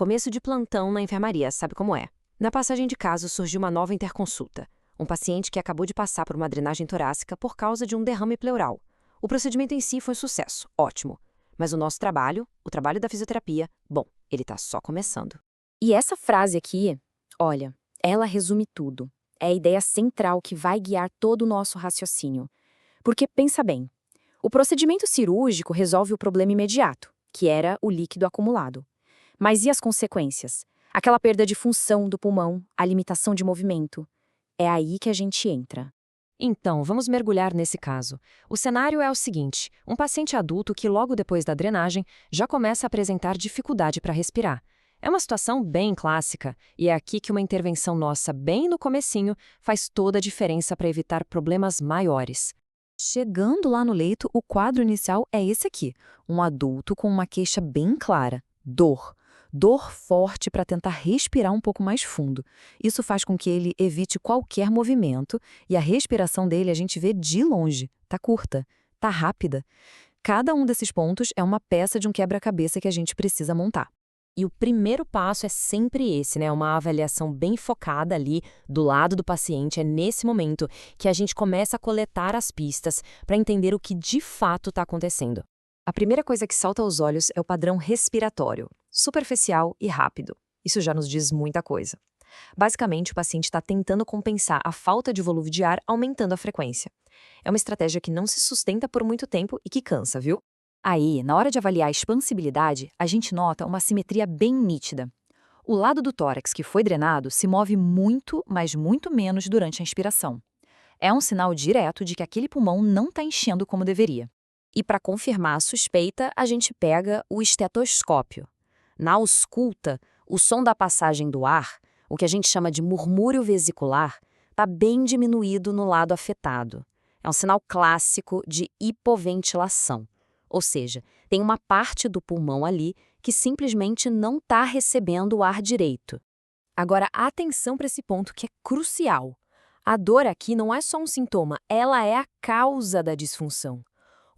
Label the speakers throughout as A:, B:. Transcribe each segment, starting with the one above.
A: Começo de plantão na enfermaria, sabe como é? Na passagem de caso surgiu uma nova interconsulta. Um paciente que acabou de passar por uma drenagem torácica por causa de um derrame pleural. O procedimento em si foi um sucesso, ótimo. Mas o nosso trabalho, o trabalho da fisioterapia, bom, ele tá só começando.
B: E essa frase aqui, olha, ela resume tudo. É a ideia central que vai guiar todo o nosso raciocínio. Porque, pensa bem, o procedimento cirúrgico resolve o problema imediato, que era o líquido acumulado. Mas e as consequências? Aquela perda de função do pulmão, a limitação de movimento. É aí que a gente entra.
A: Então, vamos mergulhar nesse caso. O cenário é o seguinte: um paciente adulto que logo depois da drenagem já começa a apresentar dificuldade para respirar. É uma situação bem clássica, e é aqui que uma intervenção nossa bem no comecinho faz toda a diferença para evitar problemas maiores.
B: Chegando lá no leito, o quadro inicial é esse aqui. Um adulto com uma queixa bem clara. Dor. Dor forte para tentar respirar um pouco mais fundo. Isso faz com que ele evite qualquer movimento e a respiração dele a gente vê de longe. Tá curta, tá rápida. Cada um desses pontos é uma peça de um quebra-cabeça que a gente precisa montar.
A: E o primeiro passo é sempre esse, né? Uma avaliação bem focada ali do lado do paciente. É nesse momento que a gente começa a coletar as pistas para entender o que de fato está acontecendo.
B: A primeira coisa que salta aos olhos é o padrão respiratório, superficial e rápido. Isso já nos diz muita coisa. Basicamente, o paciente está tentando compensar a falta de volume de ar aumentando a frequência. É uma estratégia que não se sustenta por muito tempo e que cansa, viu? Aí, na hora de avaliar a expansibilidade, a gente nota uma simetria bem nítida. O lado do tórax que foi drenado se move muito, mas muito menos durante a inspiração. É um sinal direto de que aquele pulmão não está enchendo como deveria. E para confirmar a suspeita, a gente pega o estetoscópio. Na ausculta, o som da passagem do ar, o que a gente chama de murmúrio vesicular, está bem diminuído no lado afetado. É um sinal clássico de hipoventilação. Ou seja, tem uma parte do pulmão ali que simplesmente não está recebendo o ar direito. Agora, atenção para esse ponto que é crucial. A dor aqui não é só um sintoma, ela é a causa da disfunção.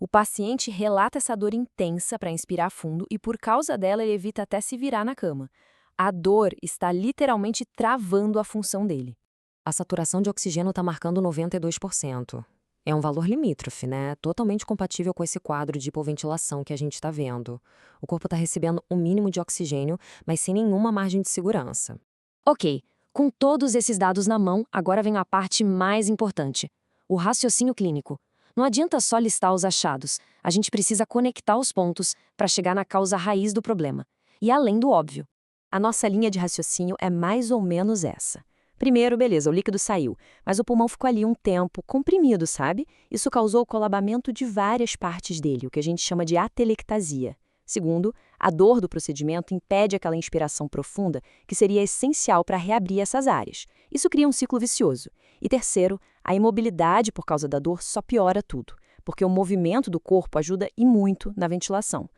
B: O paciente relata essa dor intensa para inspirar fundo e, por causa dela, ele evita até se virar na cama. A dor está literalmente travando a função dele.
A: A saturação de oxigênio está marcando 92%. É um valor limítrofe, né? Totalmente compatível com esse quadro de hipoventilação que a gente está vendo. O corpo está recebendo o mínimo de oxigênio, mas sem nenhuma margem de segurança.
B: Ok, com todos esses dados na mão, agora vem a parte mais importante: o raciocínio clínico. Não adianta só listar os achados, a gente precisa conectar os pontos para chegar na causa raiz do problema. E além do óbvio.
A: A nossa linha de raciocínio é mais ou menos essa. Primeiro, beleza, o líquido saiu, mas o pulmão ficou ali um tempo comprimido, sabe? Isso causou o colabamento de várias partes dele, o que a gente chama de atelectasia. Segundo, a dor do procedimento impede aquela inspiração profunda que seria essencial para reabrir essas áreas. Isso cria um ciclo vicioso. E terceiro, a imobilidade por causa da dor só piora tudo, porque o movimento do corpo ajuda e muito na ventilação.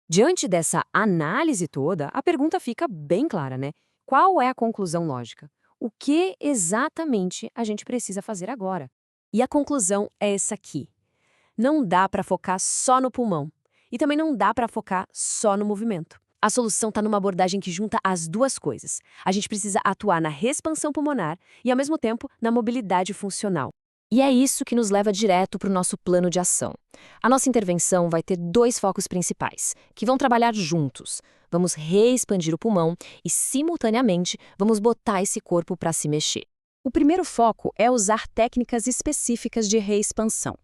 A: Diante dessa análise toda, a pergunta fica bem clara, né? Qual é a conclusão lógica? O que exatamente a gente precisa fazer agora? E a conclusão é essa aqui. Não dá para focar só no pulmão. E também não dá para focar só no movimento. A solução está numa abordagem que junta as duas coisas. A gente precisa atuar na expansão pulmonar e, ao mesmo tempo, na mobilidade funcional. E é isso que nos leva direto para o nosso plano de ação. A nossa intervenção vai ter dois focos principais, que vão trabalhar juntos. Vamos reexpandir o pulmão e, simultaneamente, vamos botar esse corpo para se mexer. O primeiro foco é usar técnicas específicas de reexpansão.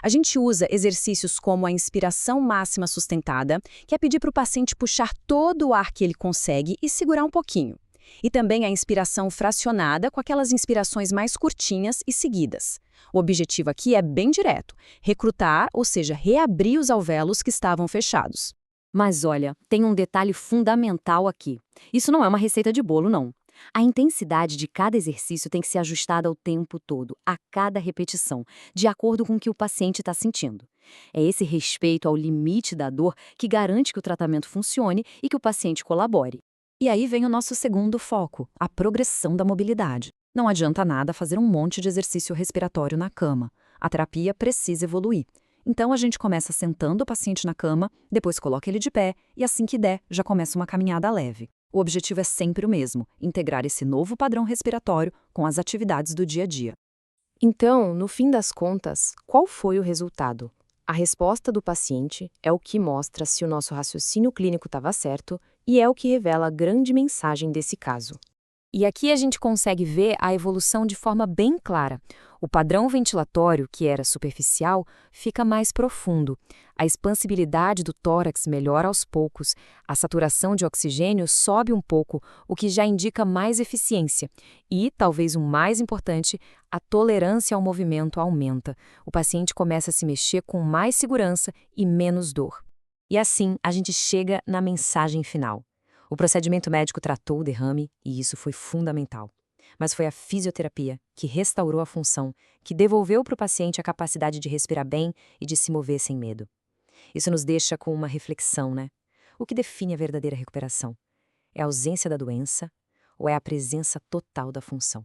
A: A gente usa exercícios como a inspiração máxima sustentada, que é pedir para o paciente puxar todo o ar que ele consegue e segurar um pouquinho. E também a inspiração fracionada, com aquelas inspirações mais curtinhas e seguidas. O objetivo aqui é bem direto: recrutar, ou seja, reabrir os alvéolos que estavam fechados. Mas olha, tem um detalhe fundamental aqui. Isso não é uma receita de bolo, não. A intensidade de cada exercício tem que ser ajustada o tempo todo, a cada repetição, de acordo com o que o paciente está sentindo. É esse respeito ao limite da dor que garante que o tratamento funcione e que o paciente colabore. E aí vem o nosso segundo foco, a progressão da mobilidade. Não adianta nada fazer um monte de exercício respiratório na cama. A terapia precisa evoluir. Então a gente começa sentando o paciente na cama, depois coloca ele de pé e assim que der, já começa uma caminhada leve.
B: O objetivo é sempre o mesmo: integrar esse novo padrão respiratório com as atividades do dia a dia.
A: Então, no fim das contas, qual foi o resultado? A resposta do paciente é o que mostra se o nosso raciocínio clínico estava certo e é o que revela a grande mensagem desse caso. E aqui a gente consegue ver a evolução de forma bem clara. O padrão ventilatório, que era superficial, fica mais profundo. A expansibilidade do tórax melhora aos poucos. A saturação de oxigênio sobe um pouco, o que já indica mais eficiência. E, talvez o mais importante, a tolerância ao movimento aumenta. O paciente começa a se mexer com mais segurança e menos dor. E assim, a gente chega na mensagem final. O procedimento médico tratou o derrame e isso foi fundamental. Mas foi a fisioterapia que restaurou a função, que devolveu para o paciente a capacidade de respirar bem e de se mover sem medo. Isso nos deixa com uma reflexão, né? O que define a verdadeira recuperação? É a ausência da doença ou é a presença total da função?